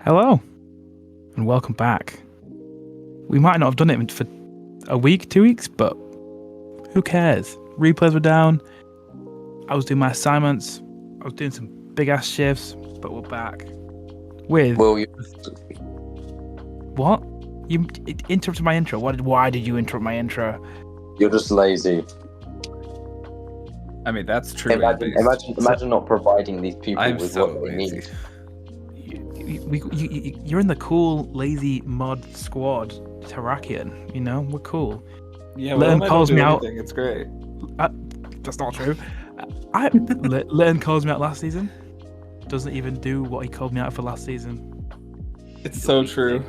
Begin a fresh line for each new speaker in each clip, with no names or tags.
Hello, and welcome back. We might not have done it for a week, 2 weeks, but who cares? Replays were down. I was doing my assignments. I was doing some big ass shifts, but we're back with
Well, you
what? You interrupted my intro. Why did you interrupt my intro?
you're just lazy.
I mean, that's true.
Imagine not providing these people
I'm
with
so
what they
lazy.
need.
You're in the cool, lazy mod squad, Terrakion. You know, we're cool.
Yeah,
Learn calls me out.
It's great.
That's not true. Learn calls me out last season. Doesn't even do what he called me out for last season.
It's so true.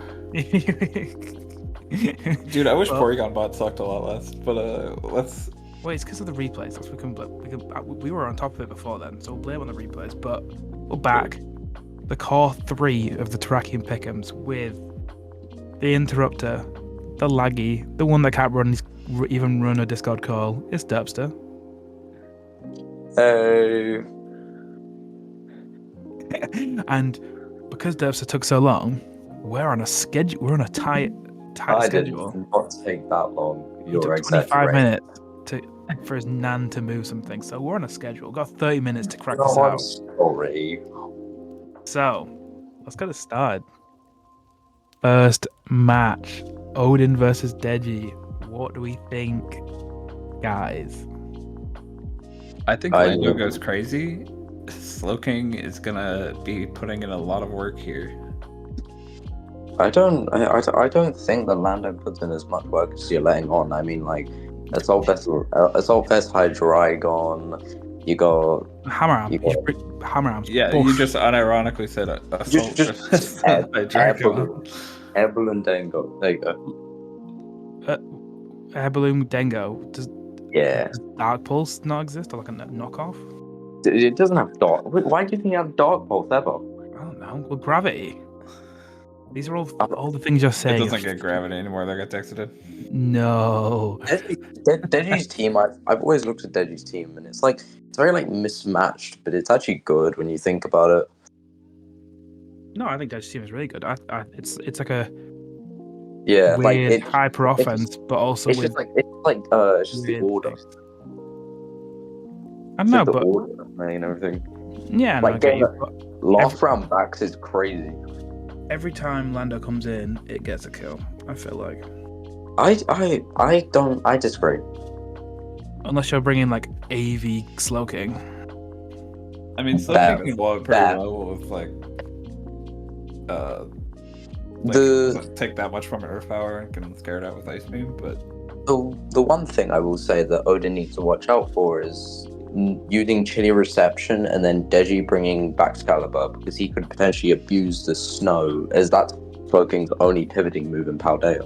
Dude, I wish
Well-
Porygon bot sucked a lot less. But let's.
Wait, it's because of the replays. We were on top of it before then, so we'll blame on the replays. But we're back. The core three of the Terrakion Pickems with the interrupter, the laggy, the one that can't even run a Discord call. It's Derpster. And because Derpster took so long, we're on a schedule. We're on a tight
I
schedule.
did not take that long.
He
You're
took 25
exaggerating.
minutes for his nan to move something. So we're on a schedule. We've got 30 minutes to crack
No,
this
I'm
out.
sorry.
So let's get it started. First match: Odin versus Deji. What do we think, guys?
I think
I
Lando
know.
goes crazy. Slowking is gonna be putting in a lot of work here.
I don't think that Lando puts in as much work as you're letting on. I mean, like, Assault Vest Hydreigon. You got
Hammer arm.
You
You should bring hammer arms.
Yeah,
Both.
you just unironically said assault.
just
by
Air
Dragon.
Balloon Dango. There you go.
Air balloon Dengo. Does
Yeah.
Dark Pulse not exist, or like a knockoff?
It doesn't have dark. Why do you think it has Dark Pulse ever?
I don't know. Well, gravity. These are all the things you're
It
saying.
doesn't get gravity anymore. That gets exited.
No.
Deji's team, I've always looked at Deji's team, and it's very like mismatched, but it's actually good when you think about it.
No, I think Deji's team is really good. It's like a
Yeah, like
weird
it.
hyper offense, but also
It's
with
just it's just the
weird
order.
things. I
It's
know,
just the
but
order and everything.
yeah, no, I
Like
get you.
getting
But
last round backs is crazy.
every time Lando comes in, it gets a kill. I feel like,
I disagree.
unless you're bringing like AV Slowking.
I mean,
Bad.
Slowking can blow up pretty
Bad.
well with doesn't take that much from Earth Power and can scare it out with Ice Beam, but
The one thing I will say that Odin needs to watch out for is using Chilly Reception and then Deji bringing back Excalibur, because he could potentially abuse the snow, as that's Slowking's only pivoting move in Paldea.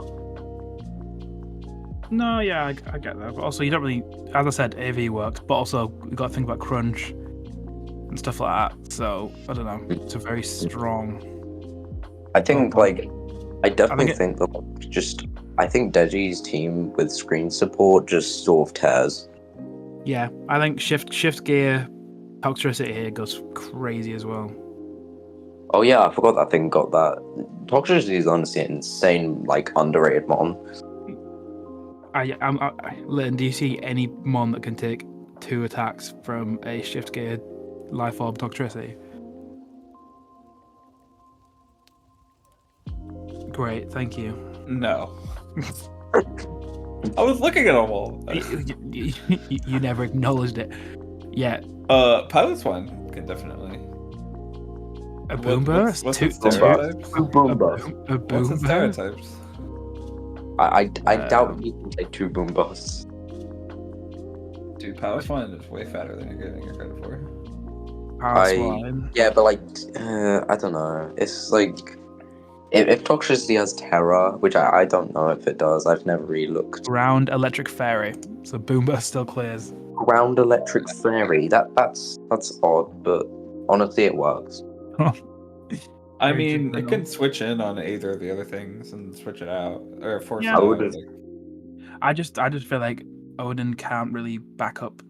No, yeah, I get that. But also, you don't really, as I said, AV works, but also you got to think about crunch and stuff like that. So I don't know. It's a very strong.
I think I definitely
think
think I think Deji's team with screen support just sort of tears.
Yeah, I think shift gear, toxicity here goes crazy as well.
Oh yeah, I forgot that thing got that. Toxicity is honestly an insane, like, underrated mon.
Lynn, do you see any mon that can take 2 attacks from a shift gear life orb toxicity? Great, thank you.
no. I was looking at them all.
You never acknowledged it. Yeah,
Pilot's one can definitely.
a boom burst?
What's
Two-
its
two-
stereotypes?
Two boom bursts.
A
What's
boom
its
burst?
stereotypes?
I doubt he can take 2 boom bursts.
Dude, Pilot's one is way fatter than you're giving your credit for.
Power swine.
Yeah, but I don't know. It's like if Toxicity has Terra, which I don't know if it does. I've never really looked.
Ground electric fairy. So boom burst still clears.
Ground Electric Fairy. That's odd, but honestly, it works.
I
Very
mean, it
general.
can switch in on either of the other things and switch it out or force
Yeah.
it
I
out.
would've-
I just feel like Odin can't really back up.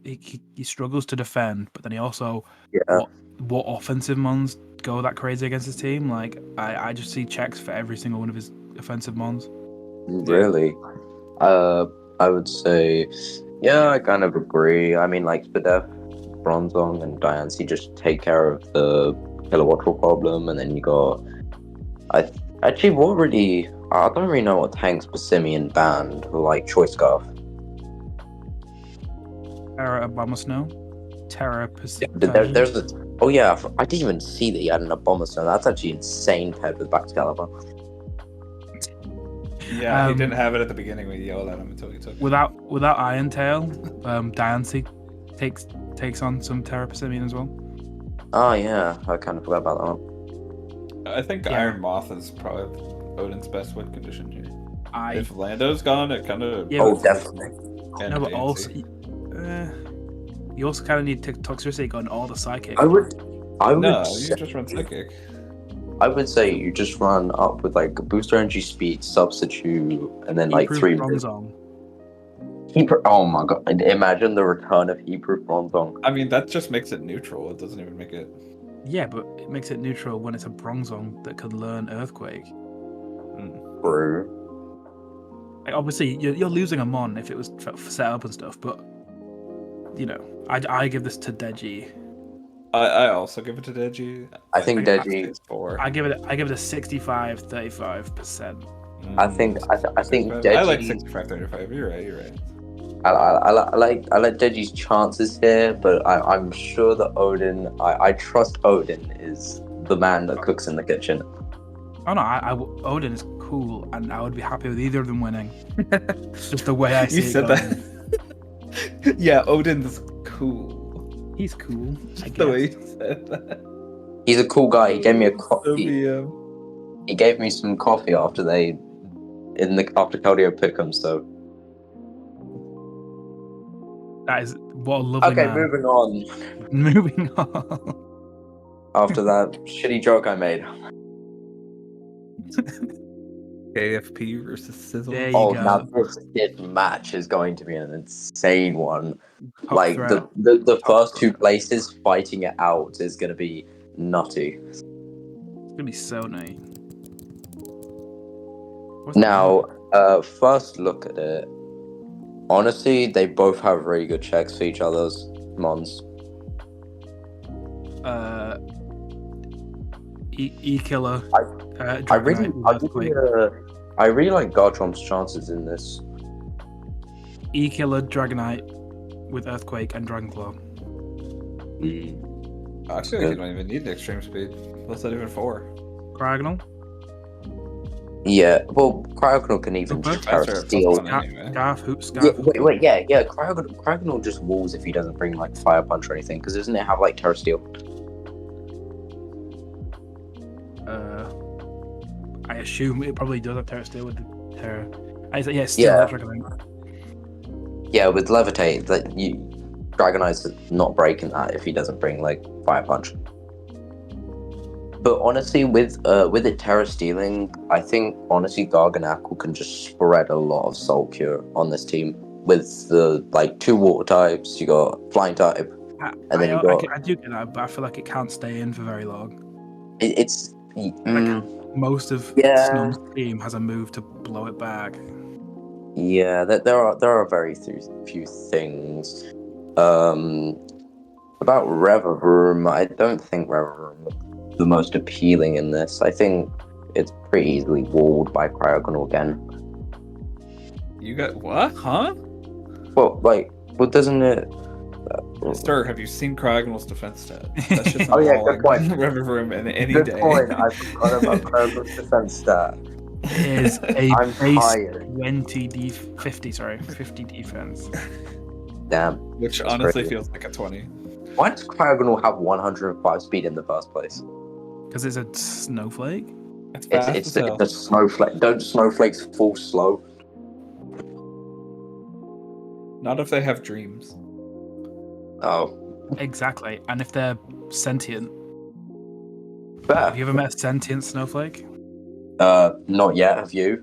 He struggles to defend, but then he also
Yeah.
what offensive mons go that crazy against his team. Like I just see checks for every single one of his offensive mons.
Really? I would say, yeah, I kind of agree. I mean, like Spadef, Bronzong, and Diancie just take care of the Kilowattrel problem, and then you got. Actually, what really? I don't really know what tanks Bassimian banned, like Choice Scarf.
Terra Obama Snow, Terra
There's a. Oh yeah, I didn't even see that he had an Abomasnow. That's actually insane paired with Baxcalibur.
Yeah, he didn't have it at the beginning when you yelled at him until he took it.
Without Iron Tail, Diancie takes on some Terra Passimian as well.
Oh yeah, I kind of forgot about that one.
I think
Yeah.
Iron Moth is probably Odin's best win condition here.
I
If Lando's gone, it kind of.
Yeah,
Oh,
but-
definitely.
no, but also you also kind of need Toxicity on all the psychic.
I would
No,
say,
you just run psychic.
I would say you just run up with like booster energy speed, substitute, and then like
Heat-proof
3
Bronzong.
Oh my god! Imagine the return of Heat-proof Bronzong.
I mean, that just makes it neutral. It doesn't even make it.
Yeah, but it makes it neutral when it's a Bronzong that can learn Earthquake.
True.
Like, obviously, you're losing a Mon if it was set up and stuff, but you know, I give this to Deji.
I also give it to Deji.
I think
I-
Deji.
It's 4.
I give it a 65-35%.
I think Deji.
I like 65-35. You're right.
I like Deji's chances here, but I'm sure that Odin. I trust Odin is the man that cooks in the kitchen.
Oh no, Odin is cool, and I would be happy with either of them winning. Just the way I see
You
it
said
going.
that. Yeah, Odin's cool.
He's cool. I
Just the way
guess.
you said that.
He's a cool guy. He gave me a coffee.
OBM.
He gave me some coffee after Caldio Pickems. So
That is what a lovely
okay,
man.
moving on.
Moving on.
After that shitty joke I made.
KFP versus Sizzle.
There you
Oh,
go.
now this match is going to be an insane one.
Top
Like
threat.
the first two places fighting it out is going to be nutty.
It's gonna be so nice. What's the
Now, first look at it. Honestly, they both have really good checks for each other's mons.
E-Killer.
I really like Garchomp's chances in this.
E-Killer, Dragonite with Earthquake and Dragonclaw.
I feel like you don't even need the extreme speed. What's that even for?
Cryogonal.
Yeah, well, Cryogonal can even
Super.
just Terra Steel.
Scarf, Hoop,
Yeah,
Scarf.
wait, yeah. Cryogonal just walls if he doesn't bring like Fire Punch or anything, because doesn't it have like Terra Steel?
I assume it probably does have Terra Steel with the Terra. It's still
Yeah.
electric, I think.
Yeah, with Levitate, Dragonite's not breaking that if he doesn't bring like Fire Punch. But honestly, with it Terra Stealing, I think honestly Garganacl can just spread a lot of Soul Cure on this team. With the like 2 water types, you got Flying type, and then you got.
I do get that, but I feel like it can't stay in for very long. Most of Snow's team has a move to blow it back.
Yeah, there are very few things. About Revavroom, I don't think Revavroom is the most appealing in this. I think it's pretty easily walled by Cryogonal again.
You got what? Huh?
Well, doesn't it?
Sir, have you seen Cryogonal's defense stat? That's just
Oh, yeah, good point.
Revavroom in any
Good
day.
point. I forgot about Cryogonal's defense stat.
It is a
I'm
base
tired.
50 defense.
Damn.
Which
That's
honestly
crazy.
feels like a 20.
Why does Cryogonal have 105 speed in the first place?
Because it's a snowflake.
It's fast
It's
as hell.
the snowflake. Don't snowflakes fall slow?
Not if they have dreams.
Oh,
Exactly. And if they're sentient.
fair.
Have you ever met a sentient snowflake?
Not yet. Have you?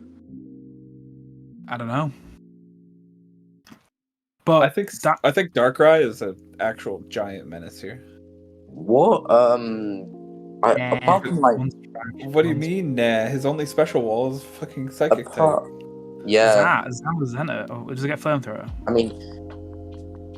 I don't know. But
I think Darkrai is an actual giant menace here.
What? Apart from like,
What do you mean? Nah, his only special wall is fucking psychic type.
yeah,
Zam was Zenna. Or does it get flamethrower?
I mean,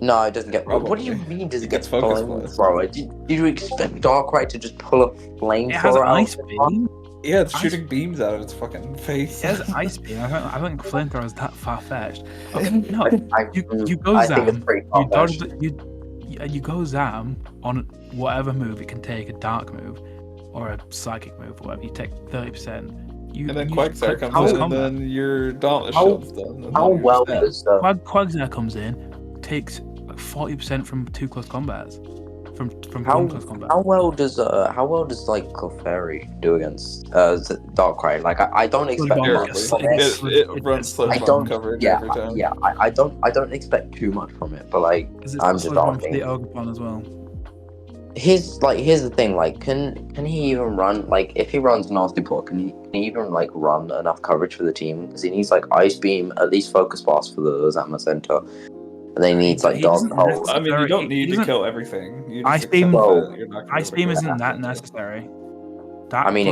no, it doesn't get. What do you
Probably.
mean? Does it
It
get
gets focus blast.
flamethrower? Did you expect Darkrai to just pull a
It has
flamethrower
ice
out?
beam.
Yeah, it's
Ice-
shooting beams out of its fucking face.
It has ice beam. I don't think flamethrower is that far fetched. Okay, no, you go
I think it's
Zam.
pretty
You dodge
far-fetched.
you go Zam on whatever move it can take, a dark move or a psychic move or whatever. You take 30%.
And then
you
Quagsire
click
comes
close
in,
combat.
and then your Dauntless
How-
Shield's done. And
How
then you're
well
set.
does
Quagsire comes in, takes like 40% from 2 close combats, from
how
1 close combat.
how well does like Clefairy do against Darkrai? Like I don't expect
Bomb,
much
Terribly.
from
It runs slow
I
bomb
don't.
coverage
Yeah,
every time.
yeah. I don't expect too much from it, but like
Is it
I'm just
sludge bomb for
asking.
the Ogre as well?
Here's the thing. Like, can he even run? Like, if he runs Nasty Plot, can he even like run enough coverage for the team? Because he needs like Ice Beam, at least Focus Blast for the Zama Center, and then he needs like
He
Dark
doesn't
Hole.
I mean, you don't
He
need to
doesn't-
kill everything. You
Ice
just
Beam-
accept
Well,
that you're not gonna
Ice beam
kill
isn't that
everything.
necessary. Dark
I mean,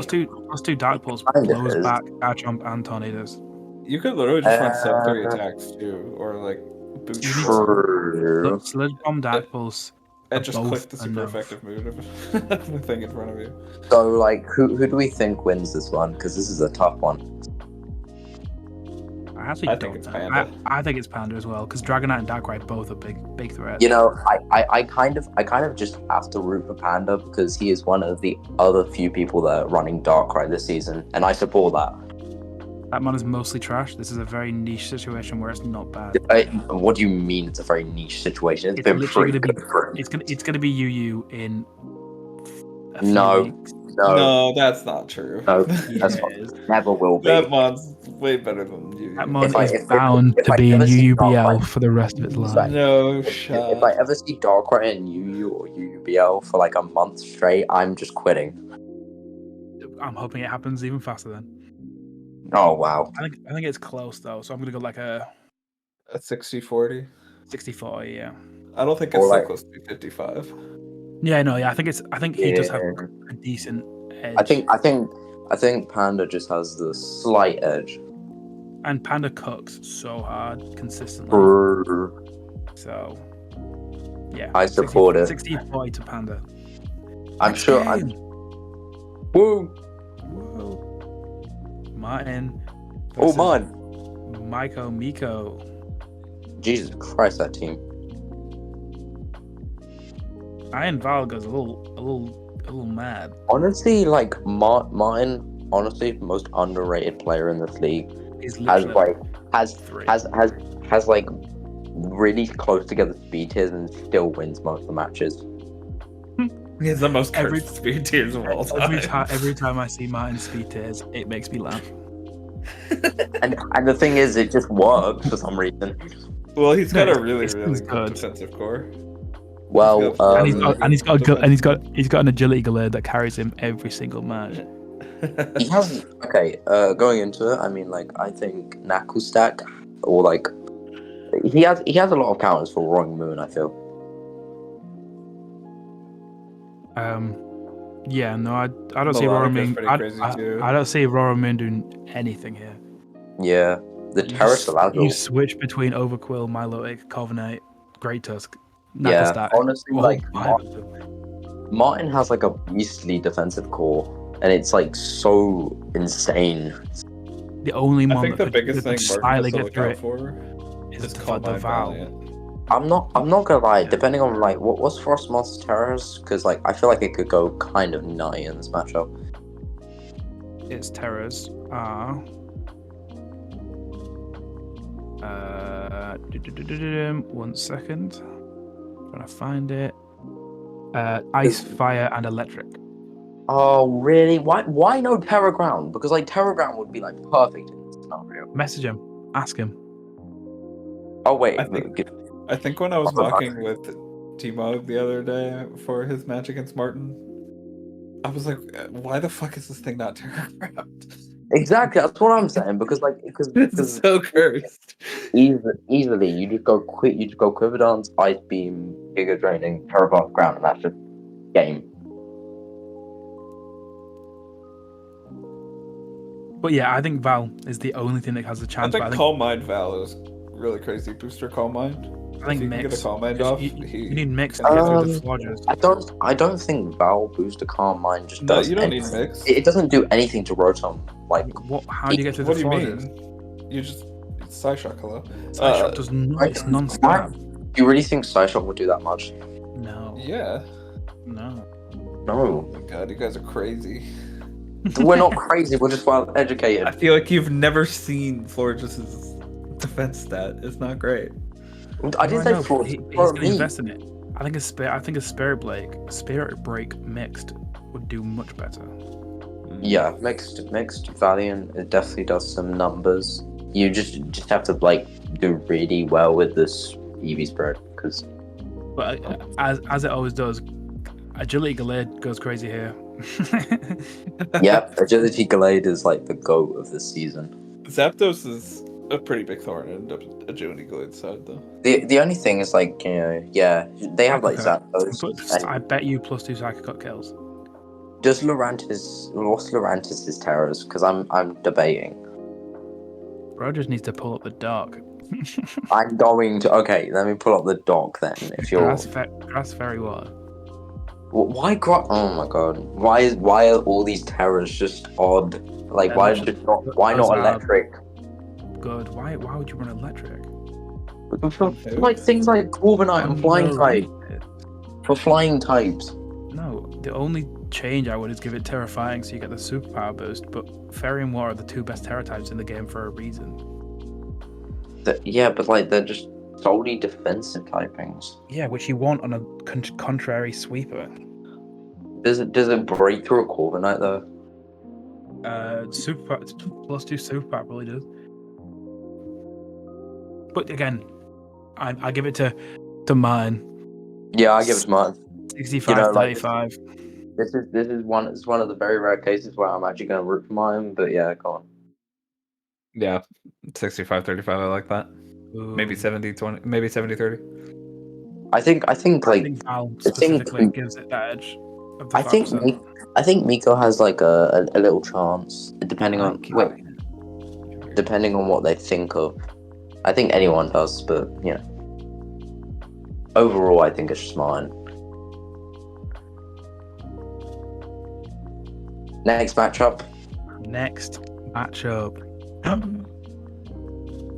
plus two dark pulse
kind of
blows
is.
back Garchomp and Tornadoes.
You could literally just run sub 3
Uh,
attacks too, or like boot
You need
four,
True.
Sludge bomb, dark pulse.
and just
both
click the super
enough.
effective move of the thing in front of you.
So, like, who do we think wins this one? Because this is a tough one.
I actually
I
don't
think it's
know.
Panda.
I think it's Panda as well because Dragonite and Darkrai both are big threats.
You know, I kind of just have to root for Panda because he is one of the other few people that are running Darkrai this season, and I support that.
That mon is mostly trash. This is a very niche situation where it's not bad.
What do you mean? It's a very niche situation. It's
It's
been
literally
pretty
gonna
good for him.
It's gonna be UU in a few
No.
weeks.
No,
that's not true.
no,
Yeah,
that's
it is.
never will be.
That mon's way better than you.
That mon
I-
is
if-
bound
if
to
I
be in
ever see
UUBL
Darkrai-
for the rest of its life.
Right.
No
If
shot.
I ever see Darkrai in UU or UUBL for like a month straight, I'm just quitting.
I'm hoping it happens even faster then.
Oh wow.
I think it's close though, so I'm gonna go like a
A 60-40.
60-40, yeah.
I don't think
Or
it's so
like-
close to 55.
Yeah, no, yeah. I think he does have
Yeah.
a decent edge.
I think Panda just has the slight edge.
And Panda cooks so hard consistently.
Brrr.
So yeah.
I support it.
60-40 to Panda.
I'm
Next
sure.
game.
Woo!
Whoa. Martin.
Oh
versus
man!
Miko.
Jesus Christ, that team.
Iron Valga's a little mad.
Honestly, like Martin, honestly, most underrated player in this league.
He's
Has
literally
like
three.
has like really close together speed tiers and still wins most of the matches.
He has the most
Every-
cursed speed tiers of all time.
every time I see Martin speed tiers, it makes me laugh.
And the thing is, it just works for some reason.
Well, he's got
No,
a really
it's
good
good.
defensive core.
Well,
And he's got
defense.
he's got an agility galore that carries him every single match.
he has okay. Going into it, I mean, like I think Knuckle Stack or like he has a lot of counters for Roaring Moon. I feel.
Yeah, no, I don't see
Melodic
Aurora
is
Moon.
pretty crazy, too.
I don't see Aurora Moon doing anything here.
Yeah, the Terrace
You switch between Overquill, Milotic, Corviknight, Great Tusk, Knuckle
Yeah,
Stack.
honestly,
Oh,
like
my-
Martin has like a beastly defensive core, and it's like so insane.
the only
I
one
think
that
the
could,
biggest
that
thing
could
Martin
slightly
has to
get
look
through
out
it
for
is
is
the
Combine
Val.
Valiant.
I'm not gonna lie. Depending on like what's Frostmoth's Terrors, because like I feel like it could go kind of nutty in this matchup.
Its terrors are. One second. Trying to find it. Ice, fire, and electric.
Oh really? Why no Terra Ground? Because like Terra Ground would be like perfect in this scenario.
Message him. Ask him.
Oh wait,
I think when I was
Oh, fuck.
talking with T-Mog the other day for his match against Martin, I was like, why the fuck is this thing not Terragrabbed?
exactly. That's what I'm saying. Because
It's
because
so cursed.
easily you just go Quiver Dance, Ice Beam, Giga Draining, Terra Ground, and that's just game.
But yeah, I think Val is the only thing that has a
I
chance.
think
But I think
Calm Mind Val is really crazy. Booster Calm Mind.
I think
If he can get
mix.
a Calm Mind
'Cause
off,
you need mix to
can
get through the
Um,
Flodgers.
I don't think Val Booster Calm Mind just
No,
does
you don't need
anything.
mix.
It doesn't do anything to Rotom. Like,
What? How do you get through
What
the
do you
Flodgers?
mean? You just Psyshock, hello.
Psyshock does not. It's
why?
non-stab.
Do you really think Psyshock would do that much?
No.
Yeah.
No.
No.
Oh my god, you guys are crazy.
We're not crazy. We're just well
I
educated.
feel like you've never seen Florges' defense stat. It's not great.
I didn't say
know,
flaws.
he's
For
going to
me,
invest in it. I think a Spirit Break mixed would do much better.
yeah, mixed Valiant. It definitely does some numbers. You just have to like do really well with this EV spread because
But as it always does, Agility Gallade goes crazy here.
yeah, Agility Gallade is like the goat of the season.
Zapdos is a pretty big thorn in Agility Glade's side, though.
The only thing is like yeah, they have like Zapdos.
But I bet you +2 Psychic Cut kills.
Does Lurantis what's Lurantis' terrors? Because I'm debating.
Bro just needs to pull up the dark.
I'm going to let me pull up the doc then. If you're
Grass Fairy Water.
why oh my god, why are all these terrors just odd? Like why
Those
not
are
electric?
Good. Why would you run electric?
Like things like Corviknight and Flying Type for flying types.
No, the only change I would is give it Terrifying so you get the superpower boost, but Fairy and Water are the two best Terra types in the game for a reason.
Yeah, but like they're just solely defensive typings.
Yeah, which you want on a contrary sweeper.
Does it break through a Corviknight though?
Super +2 superpower probably does. But again, I give it to mine.
Yeah, I give it to mine.
65-35.
This is one of the very rare cases where I'm actually going to root for mine. But yeah, go on.
Yeah, 65-35. I like that.
Ooh.
Maybe 70-20. Maybe 70-30.
I think
I
like
think Val
the thing
specifically gives it that edge. Of the
I think
5%.
I think Miko has like a little chance depending on depending on what they think of. I think anyone does, but yeah. Overall, I think it's just mine. Next matchup.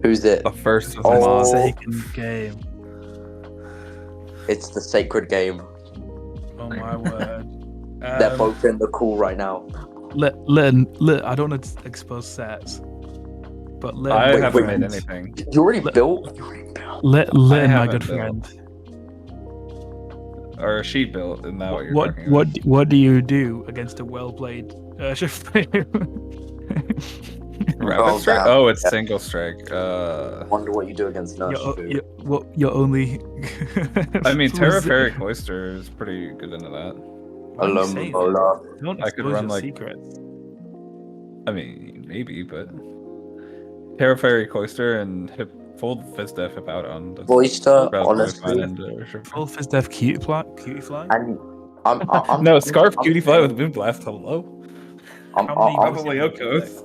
Who's it?
The first of
Oh.
them all.
Second game.
It's the sacred game.
Oh my word.
They're both in the call right now.
Let I don't want to expose sets, but
I
Wait,
haven't
wait.
made anything.
You already built?
Let my
haven't
good
built.
friend.
Or she built, isn't that what you're talking about?
What do you do against a well-played
Rapid strike?
damn.
Oh, it's
Yeah.
single strike.
Wonder what you do against Nurse.
You're only.
I mean, Terra Fairy Cloister is pretty good into that.
Why do you say that? Don't
I could
expose
run,
your
like-
secrets.
I mean, maybe, but Terra Fairy Cloister and full Fizdef Hippowdon. That's
Cloister,
relatively
honestly,
fine and,
Full Fizdef Cutie Fly.
and I'm
no, Scarf Cutie Fly with Moonblast. Hello.
I'm
Probably Okos.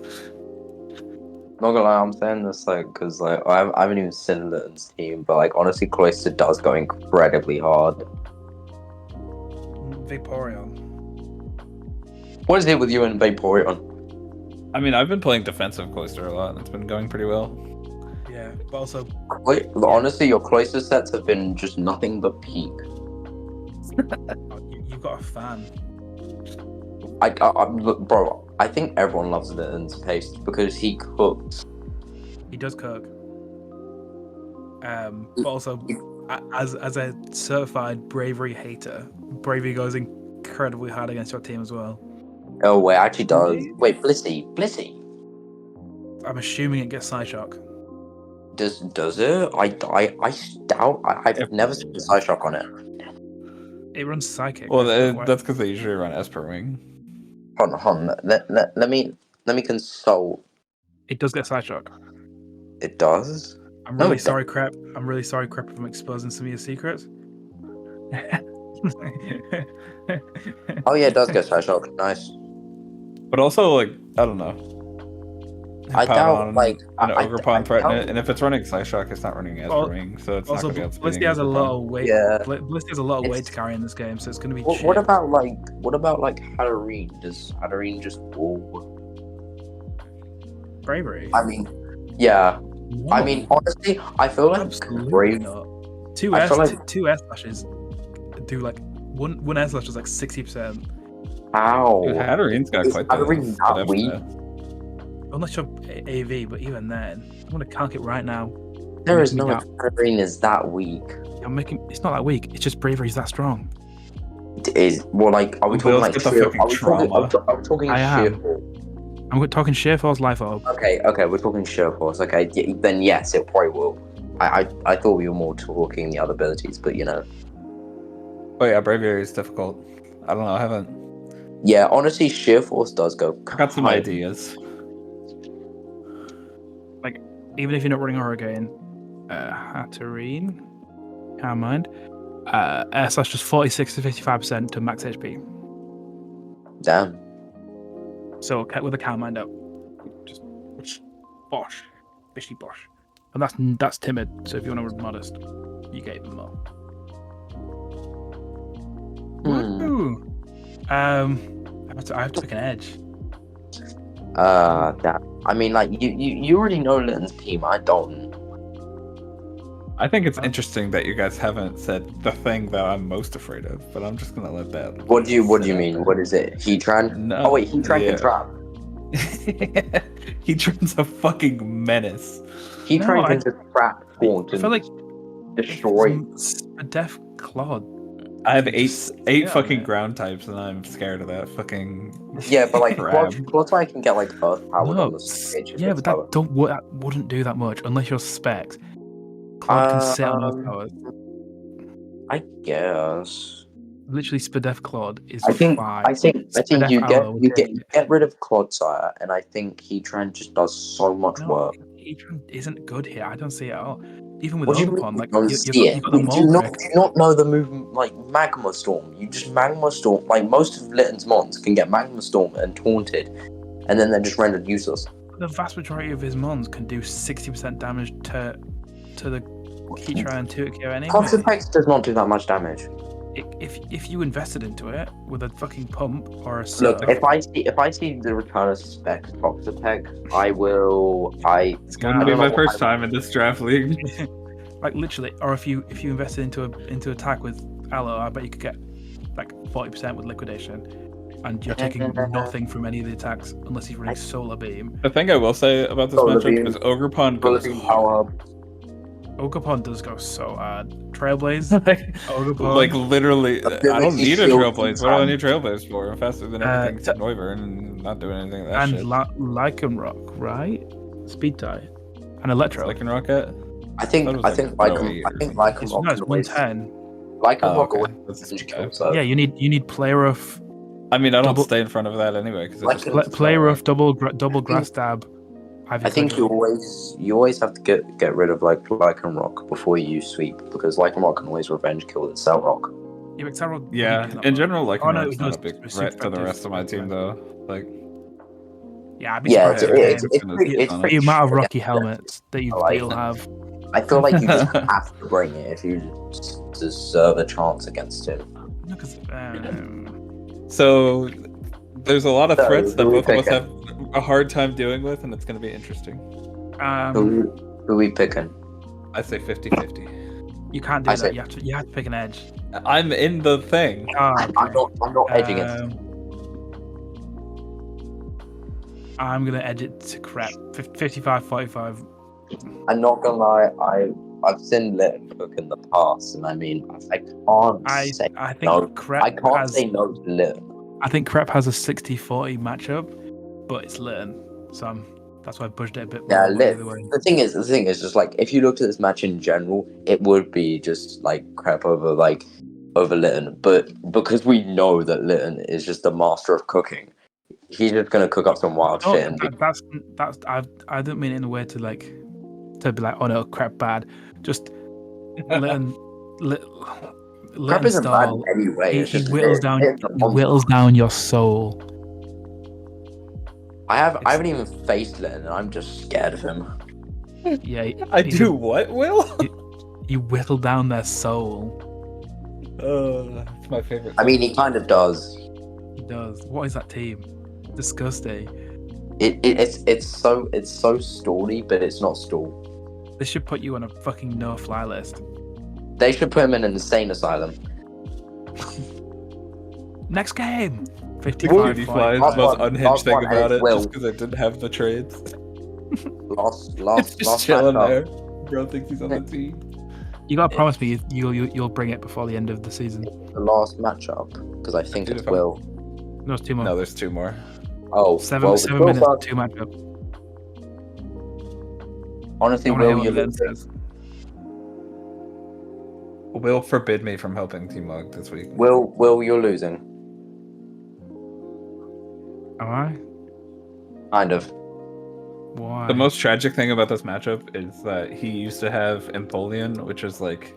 not gonna lie, I'm saying this like because like I haven't even seen Litton's team, but like honestly, Cloister does go incredibly hard.
Vaporeon.
What is it with you and Vaporeon?
I mean, I've been playing defensive Cloister a lot, and it's been going pretty well.
Yeah, but also
Honestly, your Cloister sets have been just nothing but peak.
you've got a fan.
Look, bro, I think everyone loves Litton's pace because he cooks.
He does cook. But also, as a certified bravery hater, bravery goes incredibly hard against your team as well.
Oh wait, actually does. Wait, Blissey.
I'm assuming it gets Psyshock.
Does it? I doubt. I've never seen a Psyshock on it.
It runs Psychic.
Well, that's because they usually run Esper Wing.
Hold on. Let me consult.
It does get Psyshock.
It does.
I'm
No,
really
it
sorry, Crep. I'm really sorry, Crep, if I'm exposing some of your secrets.
Oh yeah, it does get Psyshock. Nice.
But also, like, I don't know.
I
Pat
doubt,
on
like,
an
I
Ogerpon threaten
doubt-
it, and if it's running Psyshock, it's not running
Well,
Esper so it's
Also,
not going to be
Blissey
outspeeding
has a lot
Ogerpon.
of weight.
Yeah.
Blissey has a lot of weight
It's-
to carry in this game, so it's going to be
What
shit.
about like Halloween? Does Halloween just wall?
Bravery?
I mean, yeah.
No,
I mean, honestly, I feel like
absolutely
Brave.
not. Two
I
S,
feel like-
two S slashes do like one S slash is like 60%.
How?
Dude, Hattereen's got
Is
quite the
Hatterene that
spread
weak?
stats.
Unless you're AV, but even then, I'm gonna calc it right now.
There is
Making
no
me
way Hatterene is that weak.
I'm making it's not that weak. It's just bravery's that strong.
It is well, like, are we talking
Bill's
like
got the
sheer?
fucking
Are we talking?
trauma.
Are we talking
I
sheer
am.
force?
I'm talking sheer force, life orb.
Okay, we're talking sheer force. Okay, then yes, it probably will. I thought we were more talking the other abilities, but you know.
Oh yeah, Braviary is difficult. I don't know, I haven't...
Yeah, honestly, sheer force does go.
I got some
high.
ideas.
Like, even if you're not running Hurricane, Hatterene, can't mind. S slash just 46 to 55% to max HP.
Damn.
So with a cow mind up, just bosh, fishy bosh, and that's timid. So if you want to be modest, you gave him more. Woo! I have to pick an edge.
Damn. I mean, like, you already know Litton's team. I don't.
I think it's interesting that you guys haven't said the thing that I'm most afraid of, but I'm just gonna let that.
What do you
sit out
mean?
there.
What is it? Heatran?
No.
Oh wait, Heatran can trap.
Heatran's a fucking menace.
Heatran can just trap, taunt,
I feel like
destroy.
a deaf Clod.
I have
You
eight
just
eight
sit on
fucking
it.
ground types, and I'm scared of that fucking.
Yeah, but like
crab.
Clodsire can get like earth powered on
No,
the stage. if
yeah,
it's
but that wouldn't do that much unless you're Specs. Clod can sit on Earth powers.
I guess.
Literally, Spadef Clod is
I think
Spadef
you
Aloe would
get rid of Clodsire, and I think Heatran just does so much work.
Heatran isn't good here. I don't see it at all. Even with
What do you
Ogerpon,
mean
like
you don't
you
see
got the
do
mole
you not,
prick.
do you not know the move like Magma Storm? You just Magma Storm. Like most of Litton's mons can get Magma Storm and taunted, and then they're just rendered useless.
The vast majority of his mons can do 60% damage to the Heatran and Terrakion anyway.
Toxapex does not do that much damage.
If you invested into it with a fucking pump or a
Look,
surf,
if I see the return of Spec Toxapex, I will.
It's gonna be my first time in this draft league.
like literally, or if you invested into attack with Aloe, I bet you could get like 40% with liquidation, and you're taking nothing from any of the attacks unless he's running Solar Beam.
The thing I will say about this
Solar
matchup
Beam.
is Ogerpon goes hard.
Ogerpon does go so hard. Trailblaze, Ogerpon.
Like literally, I don't need a
shield
Trailblaze. What do I
time.
need Trailblaze for? I'm faster than everything except Noivern and not doing anything of that
and
shit.
Lycanroc, right? Speed tie. And Electro.
Like in Rocket?
I think
That was
Lycanroc
It's
can always
110.
Lycanroc
okay.
always
That's
doesn't
okay.
kill. So
Yeah, you need Play Rough,
I mean, I don't
Double-
stay in front of that anyway because
Like
Play Rough, double Grass Stab.
I think you always have to get rid of like Lycanroc before you sweep, because Lycanroc can always revenge kill the Cellrock.
Yeah, but Sarah
Yeah,
wouldn't do that
in
much.
general, like
Oh, no,
it's
it
not a
does.
big
It's
threat to the
effective.
rest of my team though. Like,
Yeah, I'd be
Yeah,
surprised
it's pretty
the amount of
shit
Rocky
against
helmets that
like-
you'll have.
I feel like you just have to bring it if you deserve a chance against him.
No, 'cause,
so there's a lot of
So,
threats that
who we
both of us
picking?
have a hard time dealing with, and it's going to be interesting.
Who we picking?
I say 50-50.
you can't do
I
that.
say-
You have to pick an edge.
I'm in the thing.
Ah,
I'm not edging it.
I'm gonna edge it to crap. 55-45.
I'm not gonna lie. I've seen Litton cook in the past, and I mean, I can't say
I think
no.
crap
I can't
has.
say no to Litton.
I think crap has a 60-40 matchup, but it's Litton, so that's why I pushed it a bit more.
Yeah,
the other way.
the thing is just like if you looked at this match in general, it would be just like crap over Litton, but because we know that Litton is just the master of cooking, he's just gonna cook up some wild
Oh,
shit. And
that's I don't mean it in a way to be like, oh no, crap bad. Just Litton
crap isn't bad
style.
anyway.
He
It's just
whittles
it's a monster.
down your soul.
I haven't even faced Len, and I'm just scared of him.
Yeah,
I
he's
do what, Will?
you whittle down their soul.
It's my favorite.
I mean, he kind of does.
He does. What is that team? Disgusting.
It's so stally, but it's not stall.
This should put you on a fucking no-fly list.
They should put him in an insane asylum.
Next game.
The
55
cutie
flies.
flies,
Last
most
one,
unhinged
last
thing
one, and
about
it's
it,
Will.
just because I didn't have the trades.
Last
Just chilling
matchup.
there. Bro thinks he's on the team.
You gotta promise me you'll bring it before the end of the season.
The last matchup, because I think it's
Beautiful.
Will.
No, it's 2 more.
No, there's 2 more.
Oh,
Seven
well,
minutes,
Will,
2 matchup.
honestly,
I wanna hear
Will,
what
you're
Len
losing.
says.
Will forbid me from helping Team Mug this week.
Will, you're losing.
Am I?
Kind of.
Why?
The most tragic thing about this matchup is that he used to have Empoleon, which is like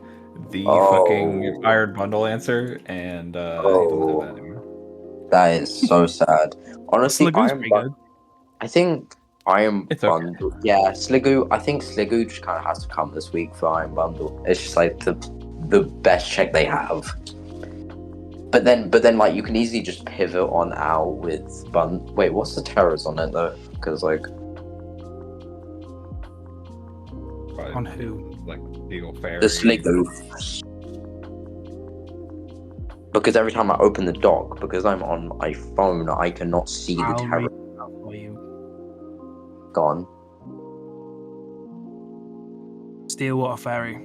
the fucking Iron Bundle answer, and he doesn't have that anymore.
That is so sad. Honestly,
Sliggoo's pretty good.
I think Iron
It's okay.
Bundle. Yeah, Sliggoo. I think Sliggoo just kind of has to come this week for Iron Bundle. It's just like the best check they have. But then, like, you can easily just pivot on Owl with Wait, what's the terrors on it though? Because like,
On who?
Like Eagle Fairy.
the Sliggoo. Because every time I open the dock, because I'm on my phone, I cannot see the
I'll
terror
read it out for you.
gone.
Steelwater Fairy.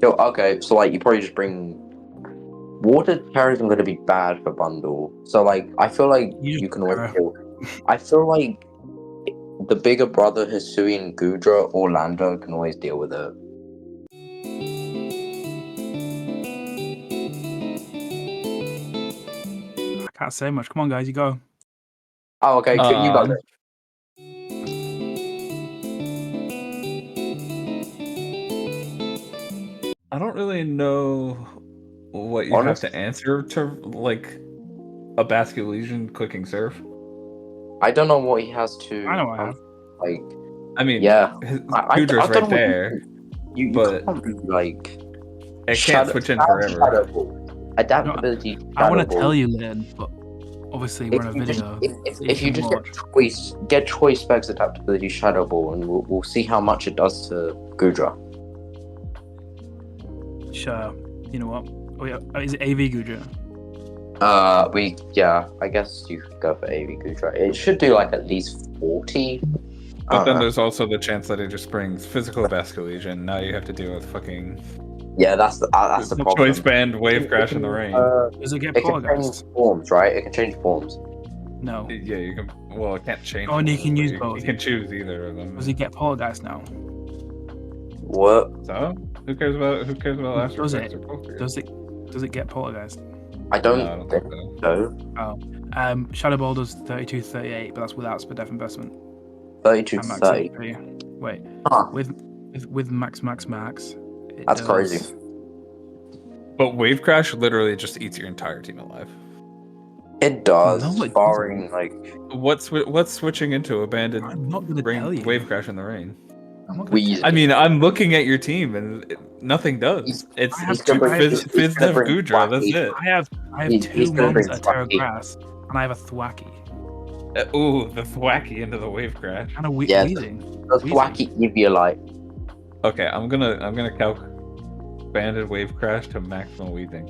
Yo, okay, so like you probably just bring water terrorism going to be bad for bundle. So like I feel like you can always
terror.
deal. I feel like the bigger brother Hisuian Gudra Orlando can always deal with it.
I can't say much. Come on, guys, you go.
Oh, okay, you got it.
I don't really know what you have to answer to like a Basket Legion clicking serve.
I don't know what he has to.
I know what I have.
Like,
I mean,
yeah,
Gudra's
don't
right
know
there.
You
but
can't be like.
it can't switch in forever.
Adaptability.
I want to tell you, Lynn, but obviously we're in a video.
If you just get choice specs adaptability Shadow Ball, and we'll see how much it does to Gudra.
Sure. You know what? Oh yeah, is it AV Gudra?
I guess you could go for AV Gudra. It should do like at least 40.
But then there's also the chance that it just brings physical Basket Legion. Now you have to deal with fucking.
Yeah, that's the problem.
Choice band, wave crash in the rain.
Does it get
It can change
Poltergeist?
forms, right? It can change forms.
No.
Yeah, you can. Well, it can't change.
Oh, and you
forms,
can
but
use both.
You can choose either of them.
Does it get Poltergeist now?
What?
So who cares about Astro
Does
Effects
it?
or Poltergeist?
Does it get Poltergeist?
I don't,
No, I don't think so.
know.
Shadow Ball does 32-38, but that's without Spit Def Investment.
32
And
to
Max
30.
HP. Wait.
Huh.
With Max. It
That's
does-
crazy.
But Wave Crash literally just eats your entire team alive.
It does,
No, it
barring like
What's switching into Abandoned
I'm not gonna tell
rain,
you.
Wave Crash in the rain?
I'm not gonna
Wheeze.
tell
I
you.
mean, I'm looking at your team and nothing does. It's
I have
two
two- I have-
Fizz Dev Gudra. That's it.
I have
He's
two
gonna bring
mons that are Terra
Thwacky.
Grass, and I have a Thwacky.
Ooh, the Thwacky into the Wave Crash.
And a
Yeah,
Weezing.
the
Wheezy.
Thwacky Eviolite.
Okay, I'm gonna calc Banded Wave Crash to maximum weaving.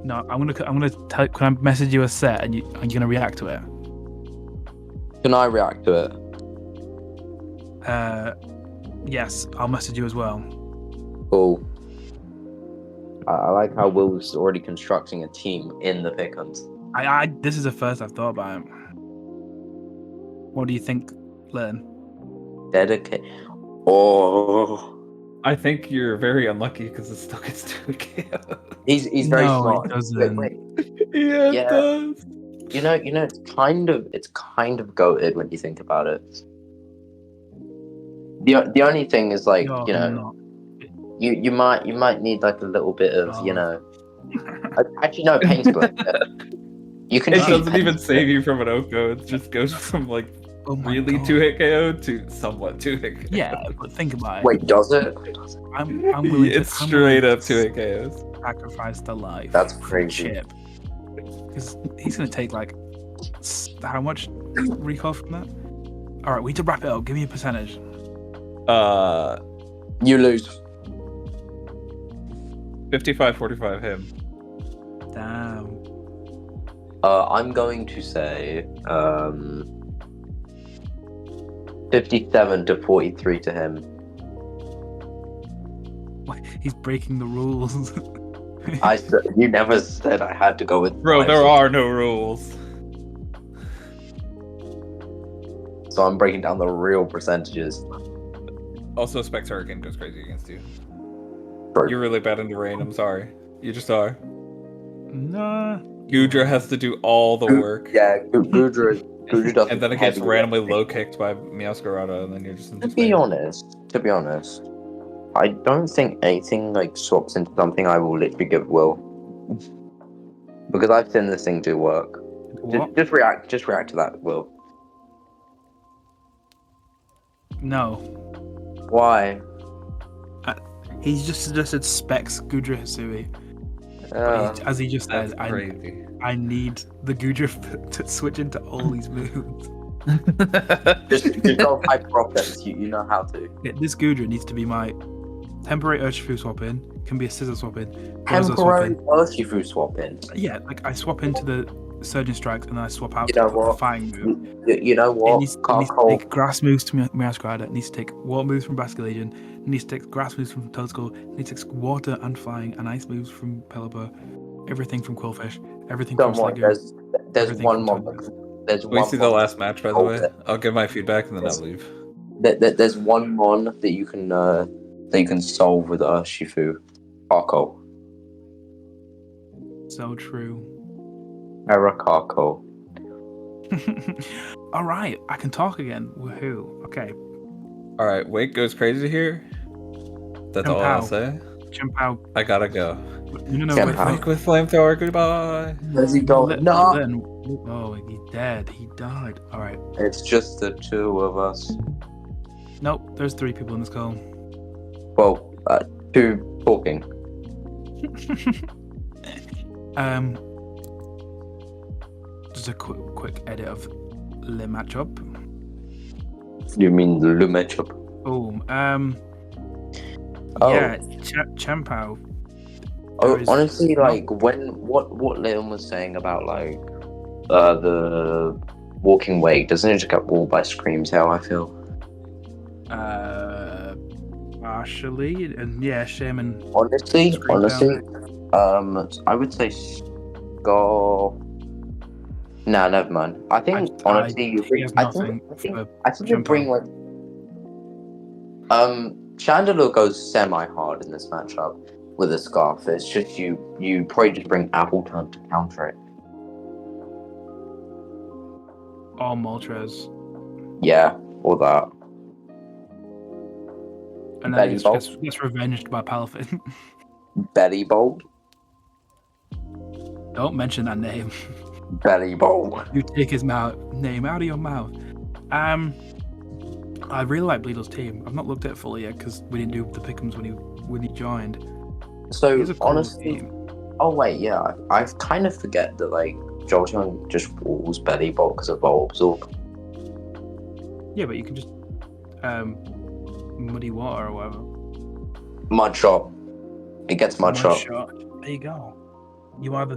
No, I'm gonna tell. Can I message you a set, and are you gonna react to it?
Can I react to it?
Yes, I'll message you as well.
Cool. I like how Will's already constructing a team in the Pickems.
This is the first I've thought about it. What do you think, Len?
Dedicate. Oh,
I think you're very unlucky because it still gets to a KO.
he's very
No,
smart.
it doesn't.
Wait.
Yeah, it
Yeah.
does.
You know, it's kind of goated when you think about it. The only thing is like,
No,
you
I'm
know,
not.
you might need like a little bit of,
Oh.
you know. Actually, no, Pain Split. You can
It
cheat
doesn't even
Pence.
save you from an Oko. It just goes from like
Oh my
really
God.
2-hit KO to somewhat 2-hit KO.
Yeah, but think about it.
Wait, does it?
I'm willing to.
It's
I'm willing
straight
to
up 2-hit KOs.
sacrifice the life.
That's
for
crazy.
Chip, because he's gonna take like how much recall from that? All right, we need to wrap it up. Give me a percentage.
You lose.
55-45 him.
Damn.
I'm going to say 57-43 to him.
He's breaking the rules.
You never said I had to go with.
Bro, there are no rules.
So I'm breaking down the real percentages.
Also, Terrakion goes crazy against you.
Bro.
You're really bad in the rain, I'm sorry. You just are.
Nah.
Gudra has to do all the work.
Yeah, Gudra does.
And then it gets randomly low kicked by Meowscarada, and then you're just in
To
despair.
be honest, I don't think anything like swaps into something I will literally give Will. Because I've seen this thing do work.
What?
Just react to that, Will.
No.
Why?
He's just suggested Specs Gudra Hisui. As he just
That's
said,
crazy.
I need the Gudra to switch into all these moves.
just go Hyper Offense. You know how to.
Yeah, this Gudra needs to be my temporary Urshifu swap in, can be a scissor swap in,
Temporary Urshifu swap in.
Yeah, like I swap into the Surgeon Strikes and then I swap out
You
to
know
the
what?
Flying move.
You know
It
what?
needs to take grass moves to Meowscarada. It needs to take water moves from Basket Legion. It needs to take grass moves from Toadskull. It needs to take water and flying and ice moves from Pelipper. Everything from Quillfish. Everything
Don't
from
worry,
Sliggoo.
there's
everything
one
from
more.
Toadskull.
There's
We
one
see the
mon-
last match, by the way. I'll give my feedback and then I'll leave.
There's one mon that you can solve with Urshifu. Arco.
So true.
Terrakion.
All right, I can talk again. Woohoo. Okay.
Alright, Wake goes crazy here. That's all I'll say.
Chimpao.
I gotta go.
No,
Wake with Flamethrower, goodbye.
Where's he going?
No.
No.
Oh, he's dead. He died. All right.
It's just the two of us.
Nope, there's 3 people in this call.
Well, 2 talking.
Just a quick edit of the matchup.
You mean the matchup?
Boom.
Oh.
Yeah, Champao.
Oh, honestly, like what Leon was saying about like the walking way, doesn't it just get walled by screams? How I feel.
Partially, and yeah, Shaman.
Honestly,
Scream
I would say Scar. Nah, never mind. I think honestly, I think you bring like Chandler goes semi-hard in this matchup with a scarf. It's just you probably just bring Appleton to counter it.
Or Moltres.
Yeah, or that.
And then he gets revenged by Palafin.
Belly Bolt.
Don't mention that name.
Belly Bolt.
You take his name out of your mouth. I really like Bleedle's team. I've not looked at it fully yet because we didn't do the Pickems when he joined.
So
He's a cool
honestly,
team.
oh wait, yeah, I kind of forget that like Jolteon just walls Belly Bolt because of Volt Absorb.
Yeah, but you can just muddy water or whatever.
Mud shot. It gets mud shot.
There you go. You are the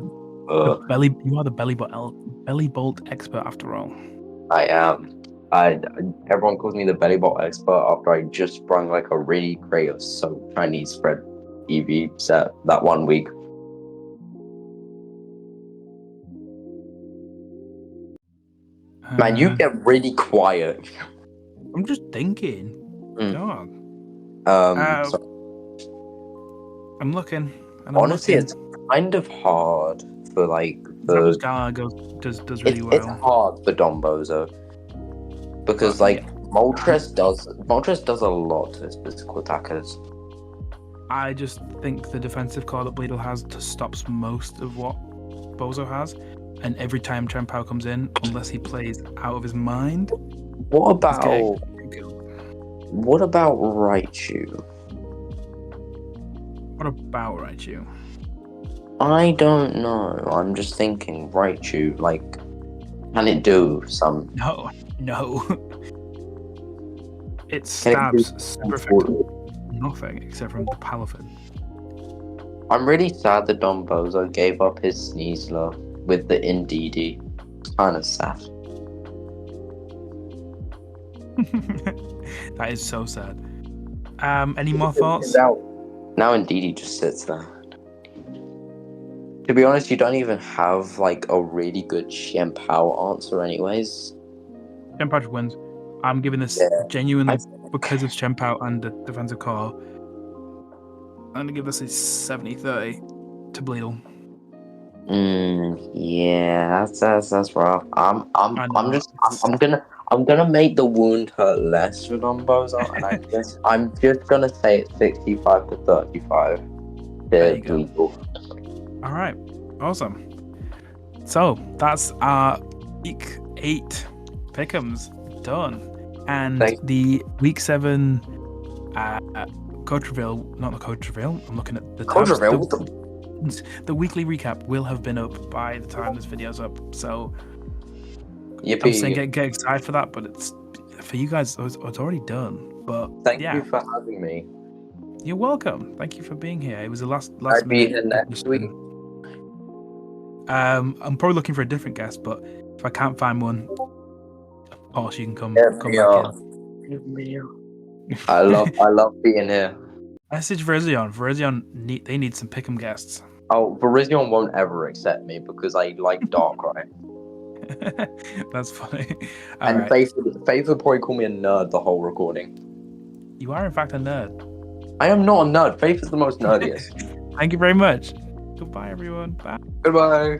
belly bolt expert after all.
I am. Everyone calls me the Belly Bolt expert after I just sprung like a really creative Chinese spread EV set that 1 week. Man, you get really quiet.
I'm just thinking. God. I'm looking. And
honestly, it's kind of hard for like the.
does really well.
It's hard for Dombozo because Moltres does a lot to his physical attackers.
I just think the defensive core that Bleedle has stops most of what Bozo has, and every time Chien-Pao comes in, unless he plays out of his mind,
What
he's getting
about
killed.
Raichu?
What about Raichu?
I don't know. I'm just thinking Raichu. Like, can it do some?
No. It
Can it do
stabs super
some
effectively nothing except from the Palafin.
I'm really sad that Don Bozo gave up his Sneasler with the Indeedee. Kind of sad.
That is so sad. Any more thoughts?
Now Indeedee just sits there. To be honest, you don't even have like a really good Chien-Pao answer, anyways.
Chien-Pao wins. I'm giving this genuinely because of Chien-Pao and the defensive core. I'm gonna give this a 70-30 to Bleedle.
Yeah, that's rough. I'm
know.
gonna make the wound hurt less for Don Bozo, and I'm just gonna say it's 65 to 35
There
to
you go.
Bleedle.
All right, awesome. So that's our week 8 Pickems done, and the week 7 coach reveal. Not the coach reveal. I'm looking at the
Coach
tabs.
reveal.
The weekly recap will have been up by the time this video's up. So
Yippee.
I'm saying get excited for that, but it's for you guys. It's already done. But
Thank you for having me.
You're welcome. Thank you for being here. It was a last
I'd be
minute
here next week.
I'm probably looking for a different guest, but if I can't find one, of course you can come back in.
I love being here.
Message Verizion. They need some Pickem guests.
Oh, Verizion won't ever accept me because I like Darkrai.
That's funny.
And Faith would probably call me a nerd the whole recording.
You are in fact a nerd.
I am not a nerd. Faith is the most nerdiest.
Thank you very much. Goodbye, everyone. Bye.
Goodbye.